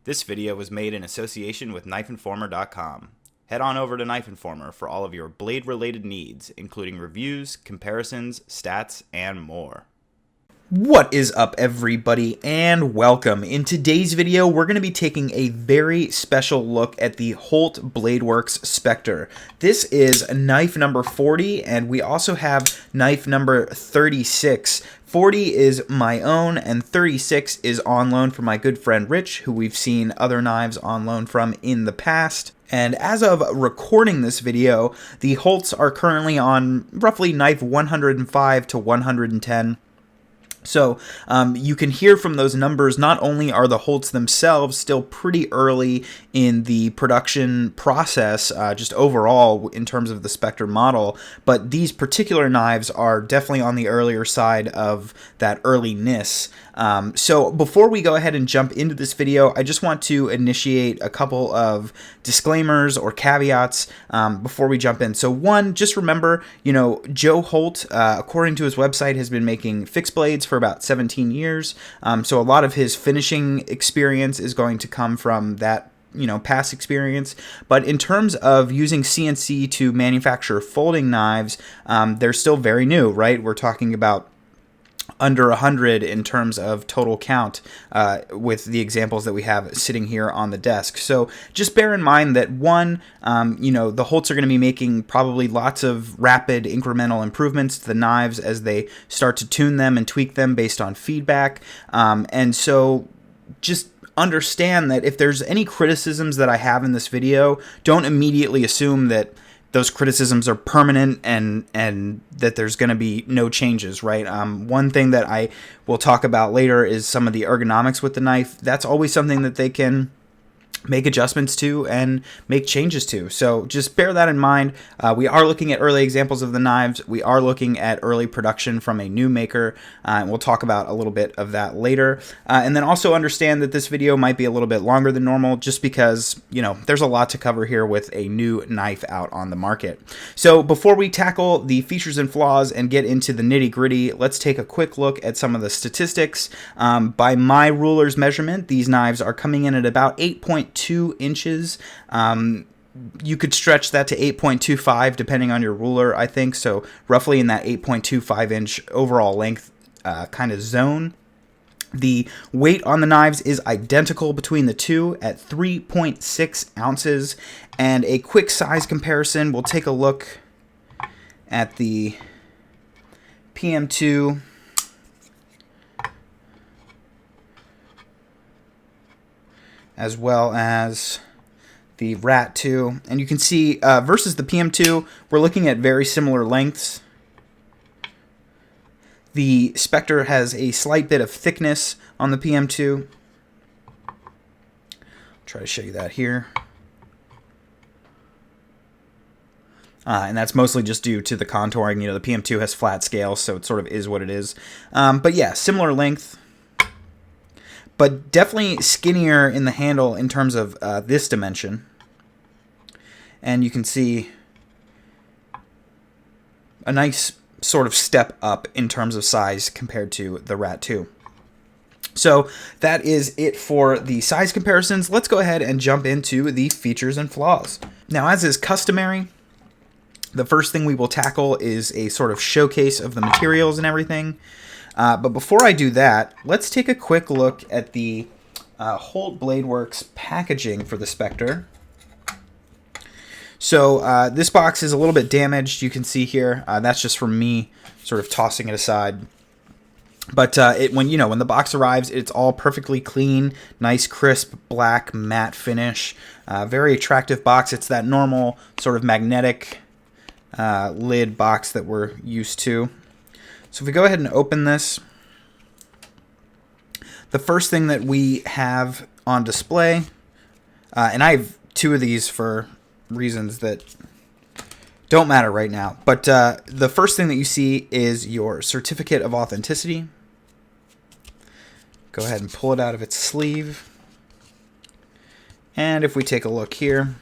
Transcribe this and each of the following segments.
This video was made in association with KnifeInformer.com. Head on over to Knife Informer for all of your blade-related needs, including reviews, comparisons, stats, and more. What is up, everybody, and welcome. In today's video, we're going to be taking a very special look at the Holt Bladeworks Specter. This is knife number 40, and we also have knife number 36. 40 is my own, and 36 is on loan from my good friend Rich, who we've seen other knives on loan from in the past. And as of recording this video, the Holts are currently on roughly knife 105 to 110. So you can hear from those numbers, not only are the Holts themselves still pretty early in the production process, just overall in terms of the Specter model, but these particular knives are definitely on the earlier side of that earliness. So before we go ahead and jump into this video, I just want to initiate a couple of disclaimers or caveats before we jump in. So one, just remember, Joe Holt, according to his website, has been making fixed blades for about 17 years. So a lot of his finishing experience is going to come from that past experience. But in terms of using CNC to manufacture folding knives, they're still very new, right? We're talking about under 100 in terms of total count with the examples that we have sitting here on the desk. So just bear in mind that one, the Holts are going to be making probably lots of rapid incremental improvements to the knives as they start to tune them and tweak them based on feedback. And so just understand that if there's any criticisms that I have in this video, don't immediately assume that those criticisms are permanent and that there's going to be no changes, right? One thing that I will talk about later is some of the ergonomics with the knife. That's always something that they can make adjustments to and make changes to. So just bear that in mind. We are looking at early examples of the knives. We are looking at early production from a new maker. And we'll talk about a little bit of that later. And then also understand that this video might be a little bit longer than normal just because, there's a lot to cover here with a new knife out on the market. So before we tackle the features and flaws and get into the nitty gritty, let's take a quick look at some of the statistics. By my ruler's measurement, these knives are coming in at about 8.2 inches. You could stretch that to 8.25 depending on your ruler, I think. So roughly in that 8.25 inch overall length kind of zone. The weight on the knives is identical between the two at 3.6 ounces. And a quick size comparison, we'll take a look at the PM2 as well as the Rat 2. And you can see versus the PM2, we're looking at very similar lengths. The Specter has a slight bit of thickness on the PM2. I'll try to show you that here. And that's mostly just due to the contouring. The PM2 has flat scales, so it sort of is what it is. But yeah, similar length, but definitely skinnier in the handle in terms of this dimension. And you can see a nice sort of step up in terms of size compared to the Rat 2. So that is it for the size comparisons. Let's go ahead and jump into the features and flaws. Now, as is customary, the first thing we will tackle is a sort of showcase of the materials and everything. But before I do that, let's take a quick look at the Holt Bladeworks packaging for the Specter. So this box is a little bit damaged, you can see here. That's just from me sort of tossing it aside. But when the box arrives, it's all perfectly clean, nice, crisp, black, matte finish. Very attractive box. It's that normal sort of magnetic lid box that we're used to. So if we go ahead and open this, the first thing that we have on display, and I have two of these for reasons that don't matter right now, but the first thing that you see is your certificate of authenticity. Go ahead and pull it out of its sleeve. And if we take a look here,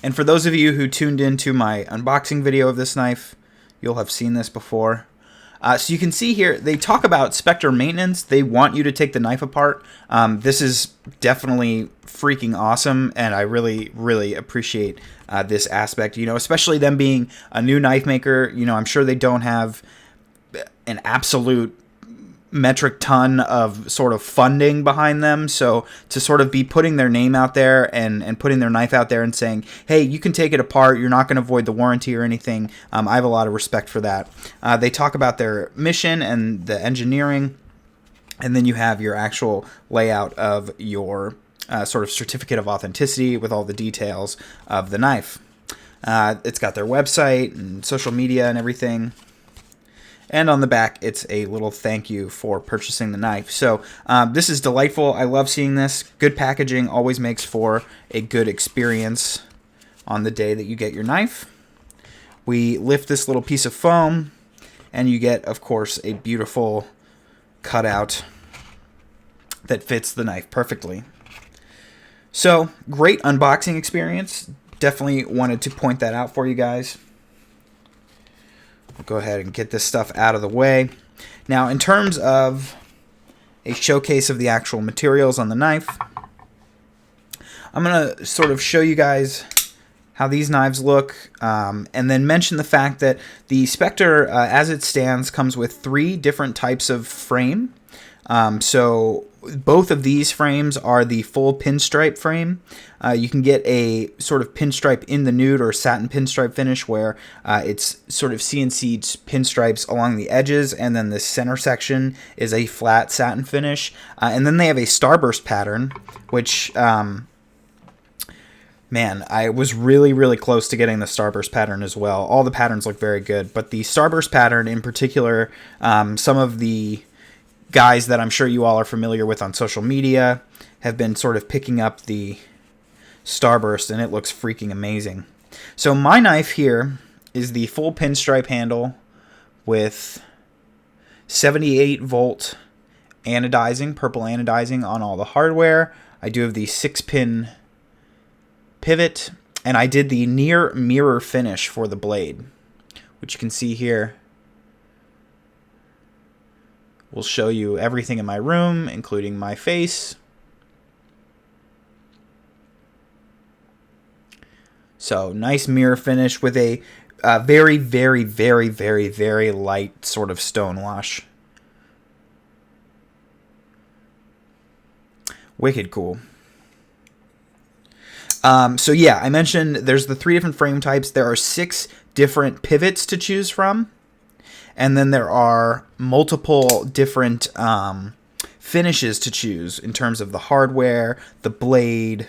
and for those of you who tuned into my unboxing video of this knife, you'll have seen this before. So you can see here, they talk about Specter maintenance. They want you to take the knife apart. This is definitely freaking awesome, and I really, really appreciate this aspect, especially them being a new knife maker. I'm sure they don't have an absolute metric ton of sort of funding behind them, so to sort of be putting their name out there and putting their knife out there and saying, hey, you can take it apart, you're not going to void the warranty or anything, I have a lot of respect for that. They talk about their mission and the engineering, and then you have your actual layout of your sort of certificate of authenticity with all the details of the knife. It's got their website and social media and everything. And on the back, it's a little thank you for purchasing the knife. So this is delightful. I love seeing this. Good packaging always makes for a good experience on the day that you get your knife. We lift this little piece of foam, and you get, of course, a beautiful cutout that fits the knife perfectly. So, great unboxing experience. Definitely wanted to point that out for you guys. We'll go ahead and get this stuff out of the way. Now, in terms of a showcase of the actual materials on the knife, I'm going to sort of show you guys how these knives look, and then mention the fact that the Specter, as it stands, comes with 3 different types of frame. So both of these frames are the full pinstripe frame. You can get a sort of pinstripe in the nude or satin pinstripe finish where it's sort of CNC'd pinstripes along the edges, and then the center section is a flat satin finish. And then they have a starburst pattern, which, man, I was really, really close to getting the starburst pattern as well. All the patterns look very good, but the starburst pattern in particular, some of the guys that I'm sure you all are familiar with on social media have been sort of picking up the starburst, and it looks freaking amazing. So my knife here is the full pinstripe handle with 78 volt anodizing, purple anodizing on all the hardware. I do have the 6-pin pivot, and I did the near mirror finish for the blade, which you can see here. We'll show you everything in my room, including my face. So nice mirror finish with a very, very, very, very, very light sort of stone wash. Wicked cool. So yeah, I mentioned there's the 3 different frame types. There are 6 different pivots to choose from. And then there are multiple different finishes to choose in terms of the hardware, the blade.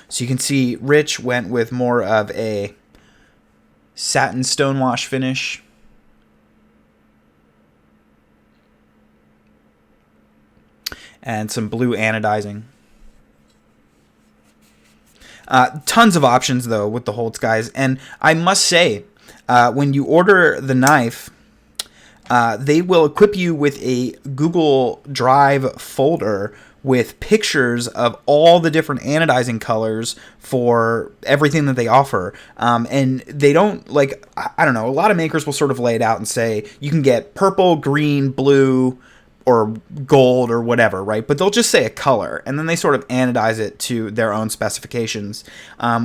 So you can see Rich went with more of a satin stonewash finish. And some blue anodizing. Tons of options, though, with the Holtz guys. And I must say, when you order the knife, they will equip you with a Google Drive folder with pictures of all the different anodizing colors for everything that they offer. And they don't, like, I don't know, a lot of makers will sort of lay it out and say, you can get purple, green, blue, or gold or whatever, right? But they'll just say a color, and then they sort of anodize it to their own specifications.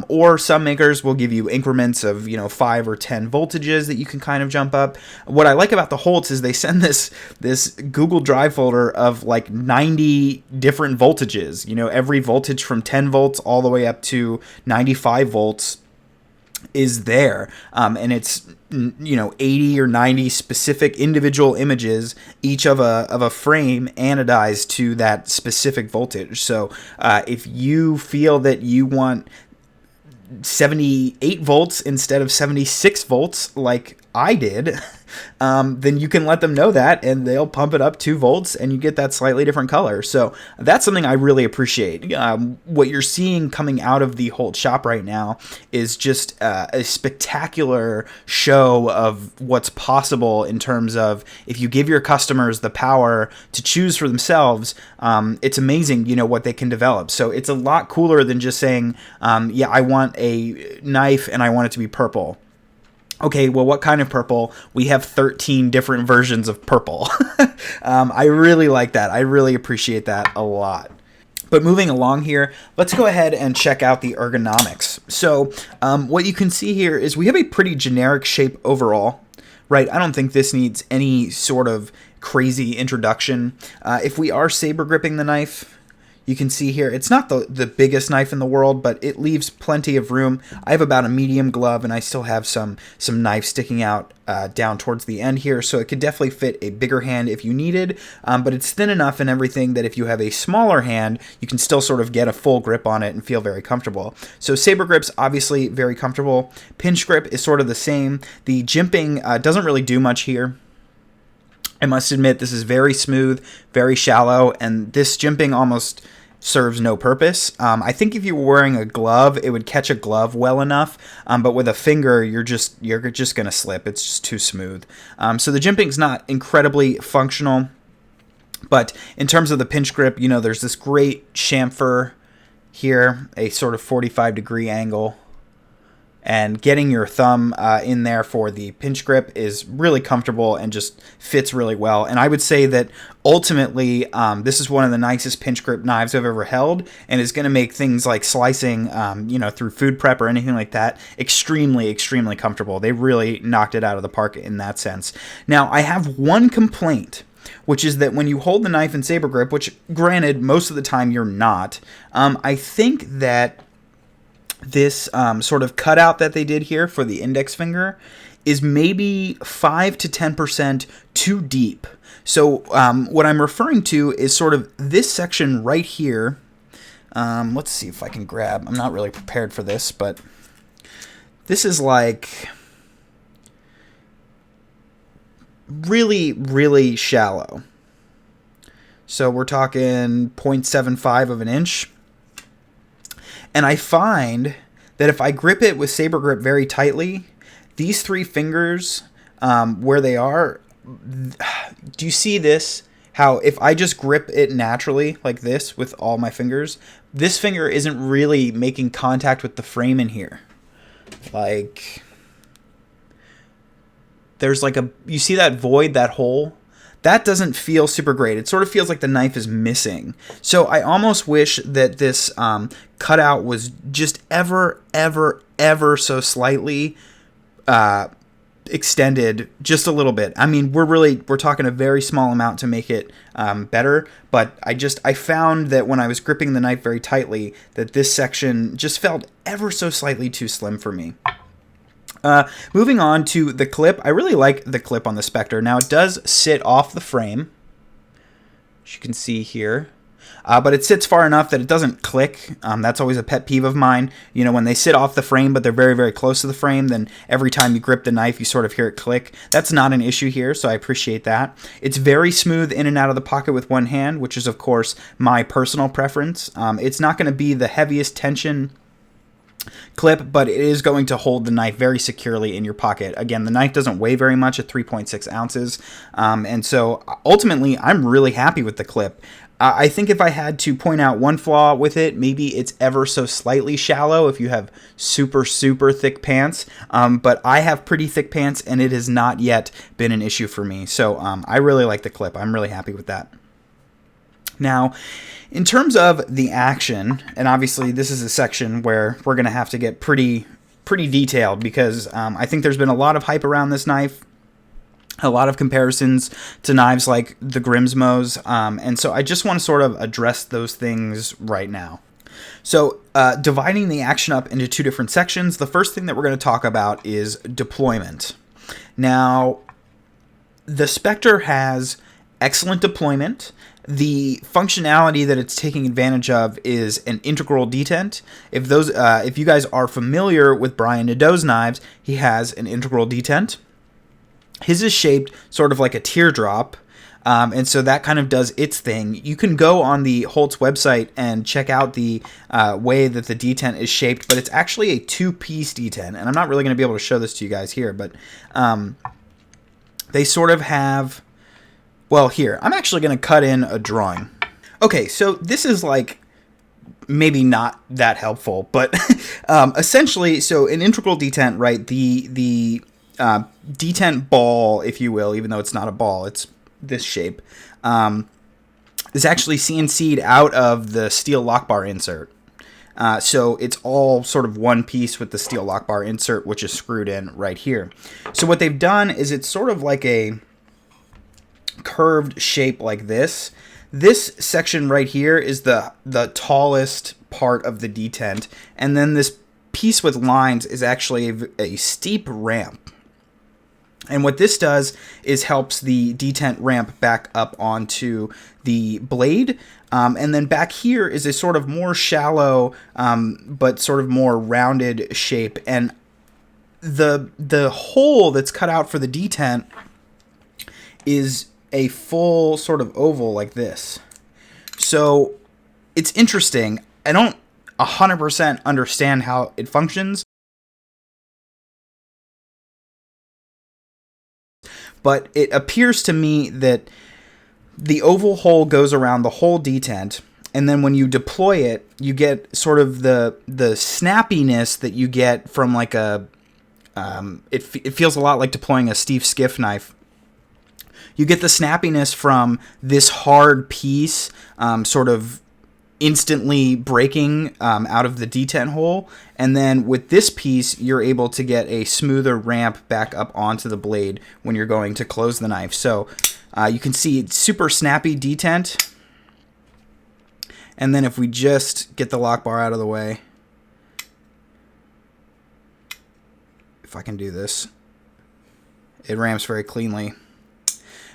Or some makers will give you increments of 5 or 10 voltages that you can kind of jump up. What I like about the Holtz is they send this Google Drive folder of like 90 different voltages. Every voltage from 10 volts all the way up to 95 volts is there, and it's 80 or 90 specific individual images, each of a frame anodized to that specific voltage. So if you feel that you want 78 volts instead of 76 volts like I did, then you can let them know that, and they'll pump it up 2 volts, and you get that slightly different color. So that's something I really appreciate. What you're seeing coming out of the Holt shop right now is just a spectacular show of what's possible in terms of if you give your customers the power to choose for themselves, it's amazing, what they can develop. So it's a lot cooler than just saying, yeah, I want a knife and I want it to be purple. Okay, well, what kind of purple? We have 13 different versions of purple. I really like that. I really appreciate that a lot. But moving along here, let's go ahead and check out the ergonomics. So what you can see here is we have a pretty generic shape overall, right? I don't think this needs any sort of crazy introduction. If we are saber gripping the knife, you can see here, it's not the biggest knife in the world, but it leaves plenty of room. I have about a medium glove, and I still have some knife sticking out down towards the end here, so it could definitely fit a bigger hand if you needed, but it's thin enough and everything that if you have a smaller hand, you can still sort of get a full grip on it and feel very comfortable. So saber grip's obviously very comfortable. Pinch grip is sort of the same. The jimping doesn't really do much here. I must admit, this is very smooth, very shallow, and this jimping almost serves no purpose. I think if you were wearing a glove, it would catch a glove well enough, but with a finger, you're just going to slip. It's just too smooth. So the jimping's not incredibly functional, but in terms of the pinch grip, you know, there's this great chamfer here, a sort of 45-degree angle. And getting your thumb in there for the pinch grip is really comfortable and just fits really well. And I would say that ultimately, this is one of the nicest pinch grip knives I've ever held, and is going to make things like slicing, through food prep or anything like that, extremely, extremely comfortable. They really knocked it out of the park in that sense. Now, I have one complaint, which is that when you hold the knife in saber grip, which granted, most of the time you're not, I think that this sort of cutout that they did here for the index finger is maybe 5 to 10% too deep. So what I'm referring to is sort of this section right here. Let's see if I can grab. I'm not really prepared for this, but this is like really, really shallow. So we're talking 0.75 of an inch. And I find that if I grip it with saber grip very tightly, these three fingers, where they are, do you see this? How if I just grip it naturally like this with all my fingers, this finger isn't really making contact with the frame in here. Like, there's like you see that void, that hole? That doesn't feel super great. It sort of feels like the knife is missing. So I almost wish that this cutout was just ever so slightly extended just a little bit. I mean, we're talking a very small amount to make it better, but I found that when I was gripping the knife very tightly, that this section just felt ever so slightly too slim for me. Moving on to the clip, I really like the clip on the Specter. Now, it does sit off the frame, as you can see here, but it sits far enough that it doesn't click. That's always a pet peeve of mine. You know, when they sit off the frame, but they're very, very close to the frame, then every time you grip the knife, you sort of hear it click. That's not an issue here, so I appreciate that. It's very smooth in and out of the pocket with one hand, which is, of course, my personal preference. It's not going to be the heaviest tension clip, but it is going to hold the knife very securely in your pocket. Again, the knife doesn't weigh very much at 3.6 ounces, and so ultimately I'm really happy with the clip. I think if I had to point out one flaw with it, maybe it's ever so slightly shallow if you have super thick pants, but I have pretty thick pants and it has not yet been an issue for me. So I really like the clip. I'm really happy with that. Now, in terms of the action, and obviously this is a section where we're going to have to get pretty detailed, because I think there's been a lot of hype around this knife, a lot of comparisons to knives like the Grimsmo's, and so I just want to sort of address those things right now. So dividing the action up into two different sections, the first thing that we're going to talk about is deployment. Now, the Specter has excellent deployment. The functionality that it's taking advantage of is an integral detent. If you guys are familiar with Brian Nadeau's knives, he has an integral detent. His is shaped sort of like a teardrop, and so that kind of does its thing. You can go on the Holt's website and check out the way that the detent is shaped, but it's actually a two-piece detent, and I'm not really going to be able to show this to you guys here, but they sort of have... Well, here, I'm actually going to cut in a drawing. Okay, so this is like maybe not that helpful, but essentially, so an integral detent, right, the detent ball, if you will, even though it's not a ball, it's this shape, is actually CNC'd out of the steel lock bar insert. So it's all sort of one piece with the steel lock bar insert, which is screwed in right here. So what they've done is it's sort of like a curved shape like this. This section right here is the tallest part of the detent, and then this piece with lines is actually a steep ramp. And what this does is helps the detent ramp back up onto the blade. And then back here is a sort of more shallow, but sort of more rounded shape. And the hole that's cut out for the detent is a full sort of oval like this. So it's interesting. I don't 100% understand how it functions, but it appears to me that the oval hole goes around the whole detent, and then when you deploy it, you get sort of the snappiness that you get from like a it feels a lot like deploying a Steve Skiff knife. You get the snappiness from this hard piece sort of instantly breaking out of the detent hole, and then with this piece you're able to get a smoother ramp back up onto the blade when you're going to close the knife. So you can see it's super snappy detent. And then if we just get the lock bar out of the way, if I can do this, it ramps very cleanly.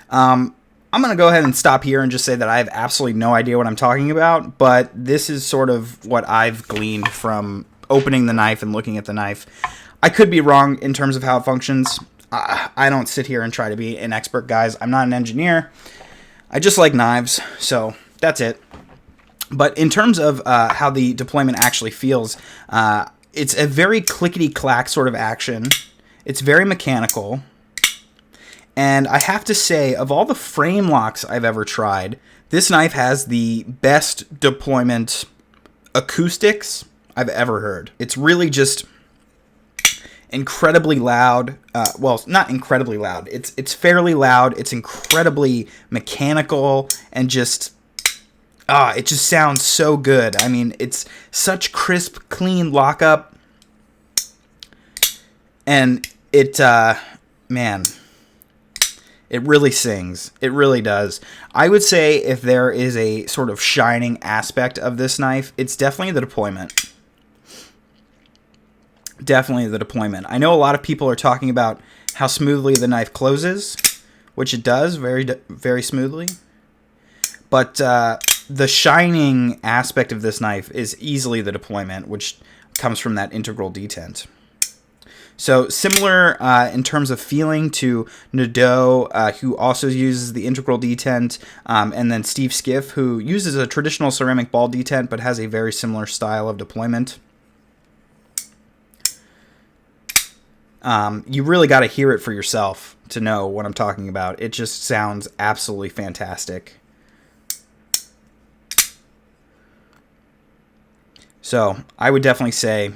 I'm going to go ahead and stop here and just say that I have absolutely no idea what I'm talking about, but this is sort of what I've gleaned from opening the knife and looking at the knife. I could be wrong in terms of how it functions. I don't sit here and try to be an expert, guys. I'm not an engineer. I just like knives, so that's it. But in terms of how the deployment actually feels, it's a very clickety-clack sort of action. It's very mechanical. And I have to say, of all the frame locks I've ever tried, this knife has the best deployment acoustics I've ever heard. It's really just incredibly loud. Well, not incredibly loud. It's fairly loud. It's incredibly mechanical and just it just sounds so good. I mean, it's such crisp, clean lockup, and it man. It really sings. It really does. I would say if there is a sort of shining aspect of this knife, it's definitely the deployment. Definitely the deployment. I know a lot of people are talking about how smoothly the knife closes, which it does very smoothly. But the shining aspect of this knife is easily the deployment, which comes from that integral detent. So similar in terms of feeling to Nadeau, who also uses the integral detent, and then Steve Skiff, who uses a traditional ceramic ball detent but has a very similar style of deployment. You really got to hear it for yourself to know what I'm talking about. It just sounds absolutely fantastic. So I would definitely say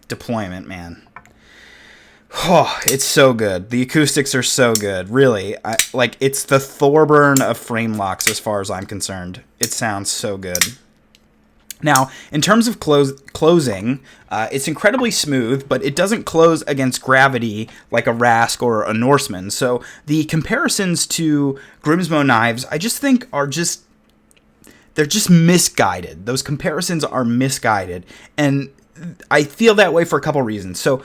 deployment, man. Oh, it's so good. The acoustics are so good. Really, it's the Thorburn of frame locks as far as I'm concerned. It sounds so good. Now, in terms of closing, it's incredibly smooth, but it doesn't close against gravity like a Rask or a Norseman. So the comparisons to Grimsmo knives, I just think they're just misguided. Those comparisons are misguided, and I feel that way for a couple reasons. So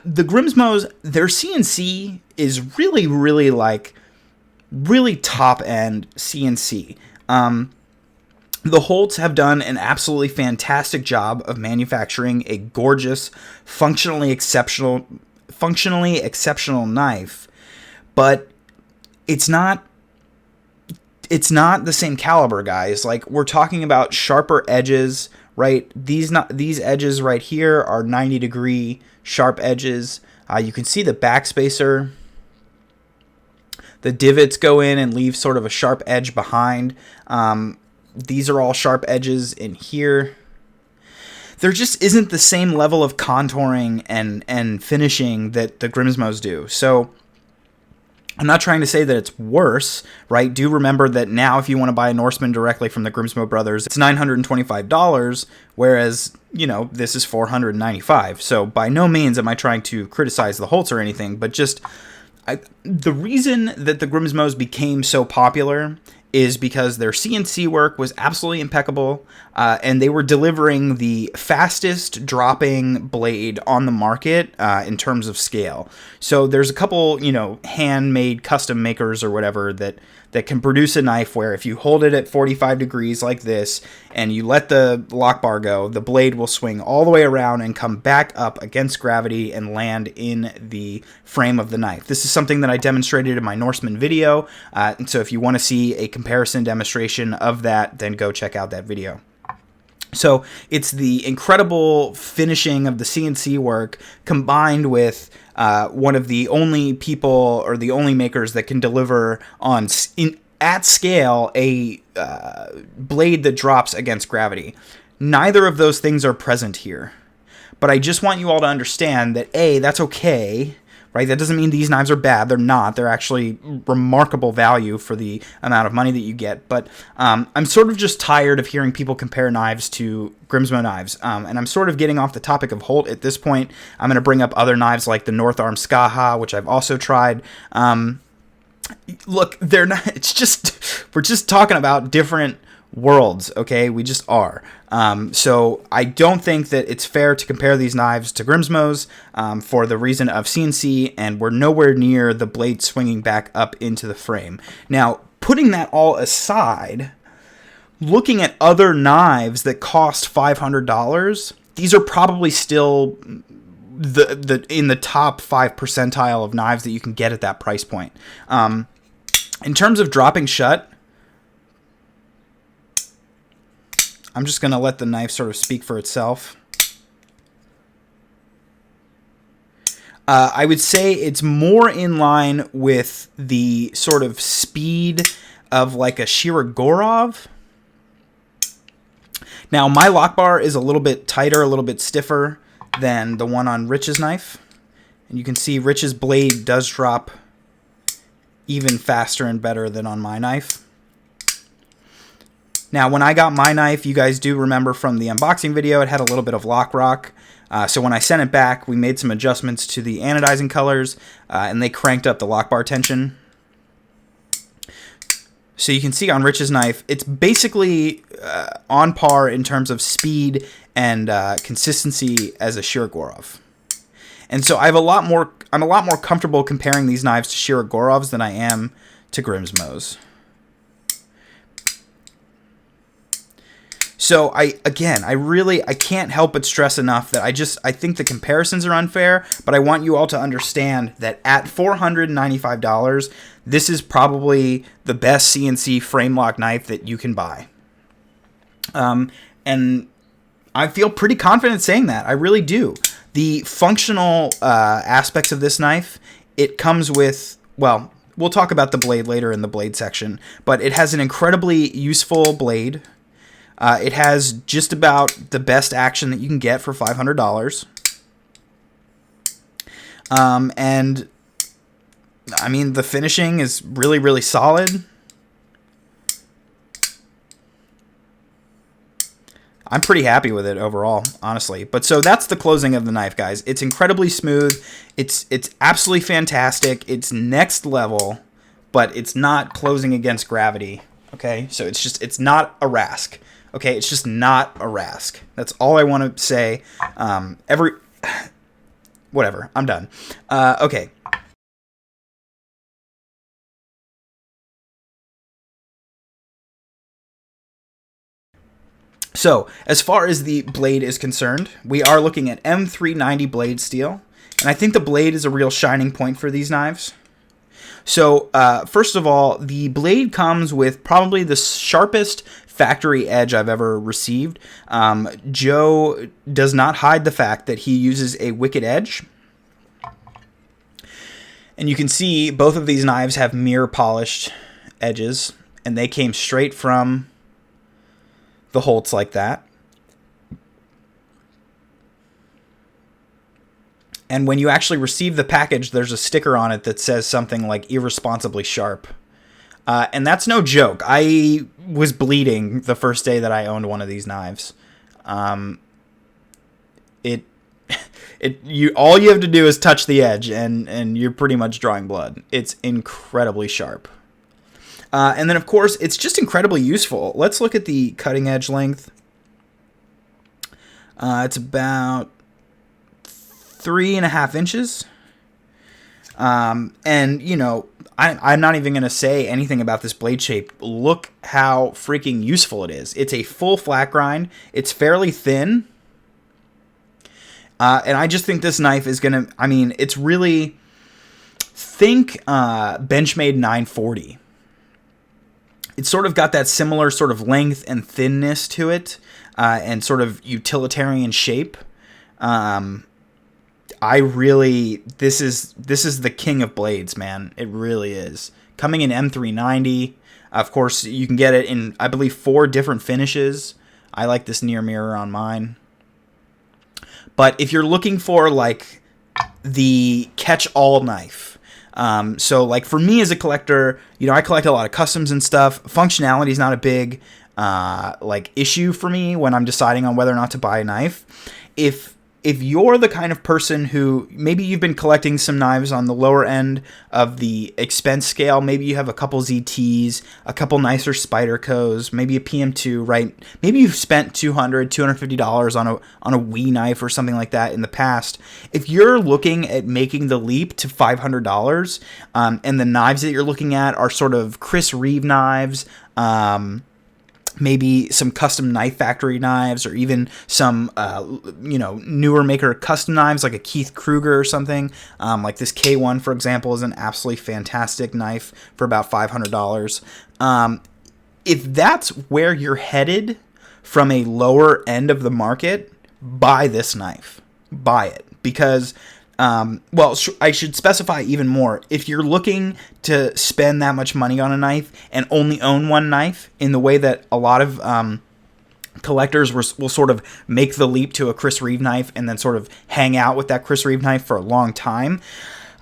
the Grimsmos, their CNC is really, really really top-end CNC. The Holts have done an absolutely fantastic job of manufacturing a gorgeous, functionally exceptional knife, but it's not the same caliber, guys. Like, we're talking about sharper edges, right? These edges right here are 90-degree sharp edges. You can see the backspacer. The divots go in and leave sort of a sharp edge behind. These are all sharp edges in here. there just isn't the same level of contouring and finishing that the Grimsmos do. So I'm not trying to say that it's worse, right? Do remember that now if you want to buy a Norseman directly from the Grimsmo brothers, it's $925, whereas, you know, this is $495. So by no means am I trying to criticize the Holts or anything, but just the reason that the Grimsmos became so popular is because their CNC work was absolutely impeccable, and they were delivering the fastest dropping blade on the market in terms of scale. So there's a couple, you know, handmade custom makers or whatever that can produce a knife where if you hold it at 45 degrees like this and you let the lock bar go, the blade will swing all the way around and come back up against gravity and land in the frame of the knife. This is something that I demonstrated in my Norseman video, and so if you want to see a comparison demonstration of that, then go check out that video. So it's the incredible finishing of the CNC work combined with one of the only people or the only makers that can deliver at scale a blade that drops against gravity. Neither of those things are present here. But I just want you all to understand that, A, that's okay, right? That doesn't mean these knives are bad. They're not. They're actually remarkable value for the amount of money that you get. But I'm sort of just tired of hearing people compare knives to Grimsmo knives. And I'm sort of getting off the topic of Holt at this point. I'm going to bring up other knives like the North Arm Skaha, which I've also tried. Look, they're not. It's just we're just talking about different worlds, okay? We just are. So I don't think that it's fair to compare these knives to Grimsmos for the reason of CNC, and we're nowhere near the blade swinging back up into the frame. Now, putting that all aside, looking at other knives that cost $500, these are probably still in the top 5 percentile of knives that you can get at that price point. In terms of dropping shut, I'm just going to let the knife sort of speak for itself. I would say it's more in line with the sort of speed of like a Shirogorov. Now, my lock bar is a little bit tighter, a little bit stiffer than the one on Rich's knife. And you can see Rich's blade does drop even faster and better than on my knife. Now, when I got my knife, you guys do remember from the unboxing video, it had a little bit of lock rock. So when I sent it back, we made some adjustments to the anodizing colors, and they cranked up the lock bar tension. So you can see on Rich's knife, it's basically on par in terms of speed and consistency as a Shirogorov. And so I'm a lot more comfortable comparing these knives to Shirogorovs than I am to Grimsmos. So I can't help but stress enough that I think the comparisons are unfair, but I want you all to understand that at $495, this is probably the best CNC frame lock knife that you can buy. And I feel pretty confident saying that. I really do. The functional aspects of this knife, it comes with, well, we'll talk about the blade later in the blade section, but it has an incredibly useful blade. It has just about the best action that you can get for $500. And, I mean, the finishing is really, really solid. I'm pretty happy with it overall, honestly. But so that's the closing of the knife, guys. It's incredibly smooth. It's absolutely fantastic. It's next level, but it's not closing against gravity. Okay, so it's not a Rask. Okay, it's just not a Rask. That's all I want to say. Whatever, I'm done. Okay. So, as far as the blade is concerned, we are looking at M390 blade steel. And I think the blade is a real shining point for these knives. So, first of all, the blade comes with probably the sharpest factory edge I've ever received. Joe does not hide the fact that he uses a wicked edge. And you can see both of these knives have mirror polished edges, and they came straight from the Holts like that. And when you actually receive the package, there's a sticker on it that says something like irresponsibly sharp. And that's no joke. I was bleeding the first day that I owned one of these knives. All you have to do is touch the edge, and you're pretty much drawing blood. It's incredibly sharp. And then, of course, it's just incredibly useful. Let's look at the cutting edge length. It's about 3.5 inches. And, you know, I'm not even going to say anything about this blade shape. Look how freaking useful it is. It's a full flat grind. It's fairly thin. And I just think this knife is going to, I mean, it's really, think Benchmade 940. It's sort of got that similar sort of length and thinness to it, and sort of utilitarian shape. This is the king of blades, man. It really is. Coming in M390. Of course, you can get it in, I believe, 4 different finishes. I like this near mirror on mine. But if you're looking for, like, the catch-all knife, so, like, for me as a collector, you know, I collect a lot of customs and stuff. Functionality is not a big, like, issue for me when I'm deciding on whether or not to buy a knife. If you're the kind of person who, maybe you've been collecting some knives on the lower end of the expense scale, maybe you have a couple ZTs, a couple nicer Spydercos, maybe a PM2, right? Maybe you've spent $200, $250 on a Wii knife or something like that in the past. If you're looking at making the leap to $500, and the knives that you're looking at are sort of Chris Reeve knives, maybe some custom Knife Factory knives, or even some, newer maker custom knives like a Keith Kruger or something. Like this K1, for example, is an absolutely fantastic knife for about $500. If that's where you're headed from a lower end of the market, buy this knife. Buy it. Because, I should specify even more. If you're looking to spend that much money on a knife and only own one knife, in the way that a lot of collectors will sort of make the leap to a Chris Reeve knife and then sort of hang out with that Chris Reeve knife for a long time,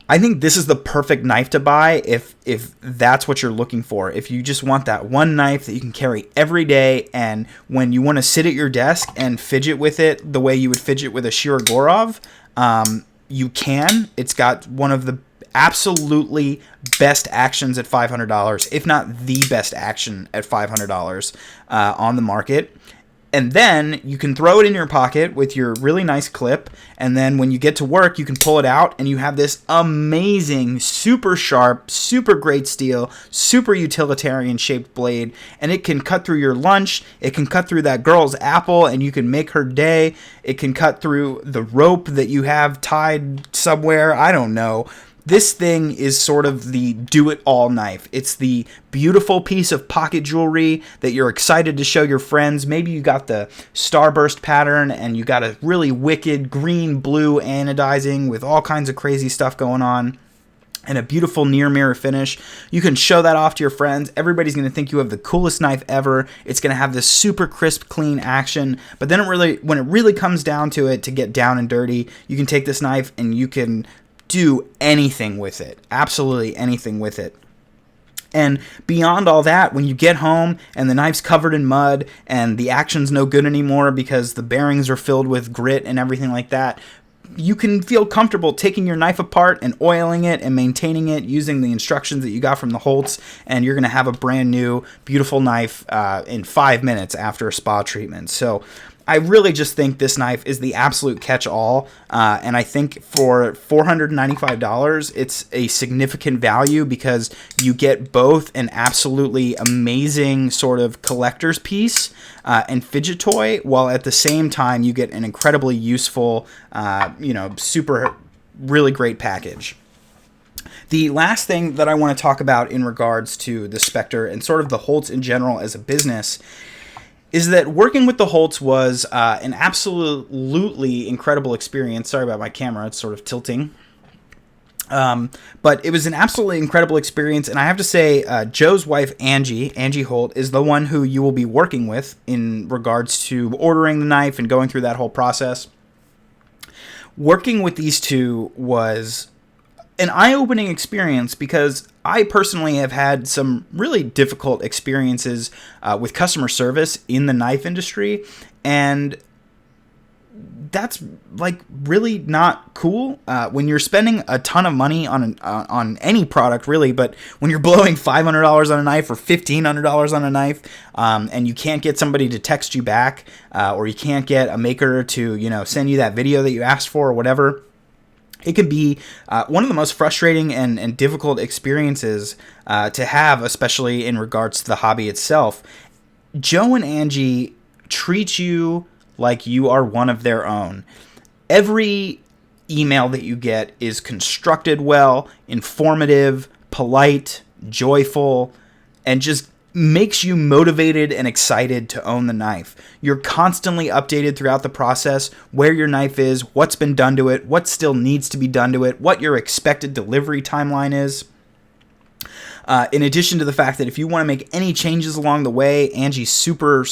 I think this is the perfect knife to buy if that's what you're looking for. If you just want that one knife that you can carry every day, and when you want to sit at your desk and fidget with it the way you would fidget with a Shirogorov, you can. It's got one of the absolutely best actions at $500, if not the best action at $500 on the market. And then you can throw it in your pocket with your really nice clip, and then when you get to work, you can pull it out, and you have this amazing, super sharp, super great steel, super utilitarian shaped blade, and it can cut through your lunch, it can cut through that girl's apple, and you can make her day, it can cut through the rope that you have tied somewhere, I don't know. This thing is sort of the do-it-all knife. It's the beautiful piece of pocket jewelry that you're excited to show your friends. Maybe you got the starburst pattern and you got a really wicked green-blue anodizing with all kinds of crazy stuff going on, and a beautiful near mirror finish. You can show that off to your friends. Everybody's going to think you have the coolest knife ever. It's going to have this super crisp, clean action. But then when it really comes down to it, to get down and dirty, you can take this knife and you can do anything with it. Absolutely anything with it. And beyond all that, when you get home and the knife's covered in mud and the action's no good anymore because the bearings are filled with grit and everything like that, you can feel comfortable taking your knife apart and oiling it and maintaining it using the instructions that you got from the Holts, and you're going to have a brand new, beautiful knife in 5 minutes after a spa treatment. So I really just think this knife is the absolute catch-all, and I think for $495, it's a significant value because you get both an absolutely amazing sort of collector's piece and fidget toy, while at the same time you get an incredibly useful, super, really great package. The last thing that I want to talk about in regards to the Specter and sort of the Holts in general as a business is that working with the Holts was an absolutely incredible experience. Sorry about my camera, it's sort of tilting. But it was an absolutely incredible experience, and I have to say, Joe's wife, Angie Holt, is the one who you will be working with in regards to ordering the knife and going through that whole process. working with these two was an eye-opening experience because I personally have had some really difficult experiences with customer service in the knife industry, and that's like really not cool when you're spending a ton of money on any product, really. But when you're blowing $500 on a knife or $1,500 on a knife, and you can't get somebody to text you back, or you can't get a maker to send you that video that you asked for or whatever, it can be one of the most frustrating and difficult experiences to have, especially in regards to the hobby itself. Joe and Angie treat you like you are one of their own. Every email that you get is constructed well, informative, polite, joyful, and just makes you motivated and excited to own the knife. You're constantly updated throughout the process, where your knife is, what's been done to it, what still needs to be done to it, what your expected delivery timeline is. In addition to the fact that if you want to make any changes along the way, Angie's super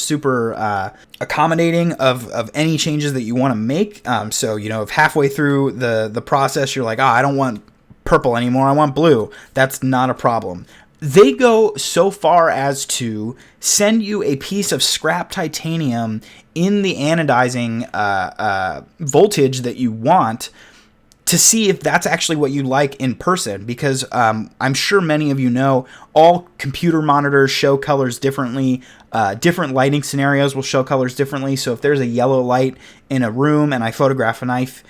accommodating of any changes that you want to make. So if halfway through the process you're like, I don't want purple anymore, I want blue, that's not a problem. They go so far as to send you a piece of scrap titanium in the anodizing voltage that you want, to see if that's actually what you like in person, because I'm sure many of you know all computer monitors show colors differently. Different lighting scenarios will show colors differently. So if there's a yellow light in a room and I photograph a knife,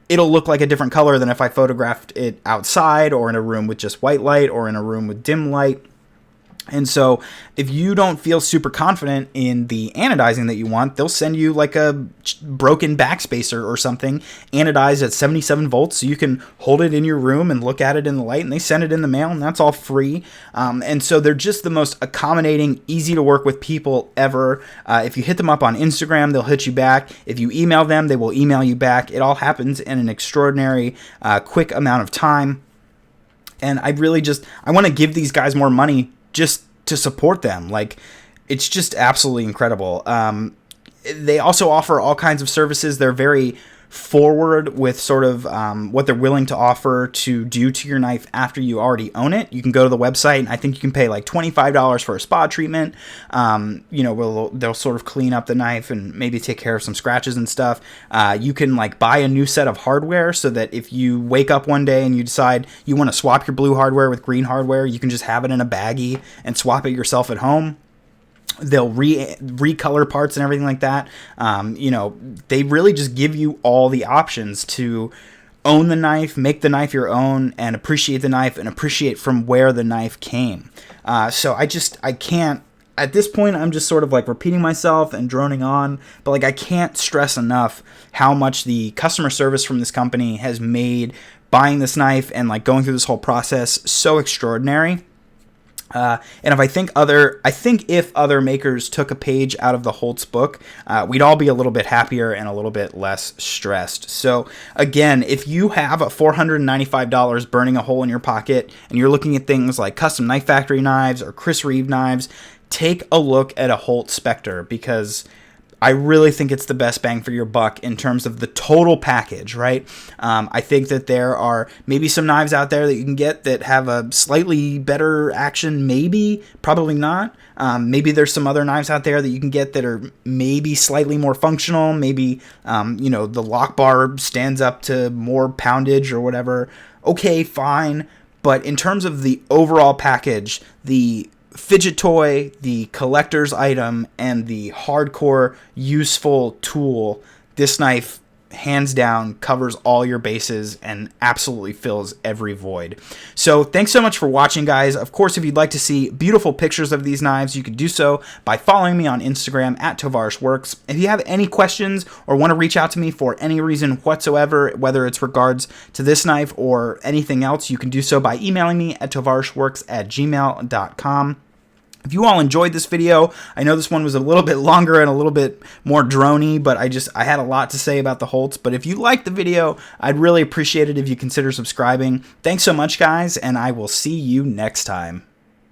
it'll look like a different color than if I photographed it outside or in a room with just white light or in a room with dim light. And so if you don't feel super confident in the anodizing that you want, they'll send you like a broken backspacer or something anodized at 77 volts, so you can hold it in your room and look at it in the light, and they send it in the mail, and that's all free. And so they're just the most accommodating, easy to work with people ever. If you hit them up on Instagram, they'll hit you back. If you email them, they will email you back. It all happens in an extraordinary quick amount of time. And I want to give these guys more money just to support them. Like, it's just absolutely incredible. They also offer all kinds of services. They're very forward with sort of what they're willing to offer to do to your knife after you already own it. You can go to the website, and I think you can pay like $25 for a spa treatment. They'll sort of clean up the knife and maybe take care of some scratches and stuff. You can like buy a new set of hardware, so that if you wake up one day and you decide you want to swap your blue hardware with green hardware, you can just have it in a baggie and swap it yourself at home. They'll recolor parts and everything like that. They really just give you all the options to own the knife, make the knife your own, and appreciate the knife and appreciate from where the knife came. So I can't, at this point, I'm just sort of like repeating myself and droning on, but like I can't stress enough how much the customer service from this company has made buying this knife and like going through this whole process so extraordinary. And if I think if other makers took a page out of the Holt's book, we'd all be a little bit happier and a little bit less stressed. So again, if you have a $495 burning a hole in your pocket and you're looking at things like custom knife factory knives or Chris Reeve knives, take a look at a Holt Specter, because I really think it's the best bang for your buck in terms of the total package, right? I think that there are maybe some knives out there that you can get that have a slightly better action, probably not. Maybe there's some other knives out there that you can get that are maybe slightly more functional. Maybe, the lock bar stands up to more poundage or whatever. Okay, fine. But in terms of the overall package, the fidget toy, the collector's item, and the hardcore useful tool, this knife hands down covers all your bases and absolutely fills every void. So thanks so much for watching, guys. Of course, if you'd like to see beautiful pictures of these knives, you can do so by following me on Instagram at tovarishworks. If you have any questions or want to reach out to me for any reason whatsoever, whether it's regards to this knife or anything else, you can do so by emailing me at tovarishworks@gmail.com. If you all enjoyed this video, I know this one was a little bit longer and a little bit more droney, but I had a lot to say about the Holts. But if you liked the video, I'd really appreciate it if you consider subscribing. Thanks so much, guys, and I will see you next time.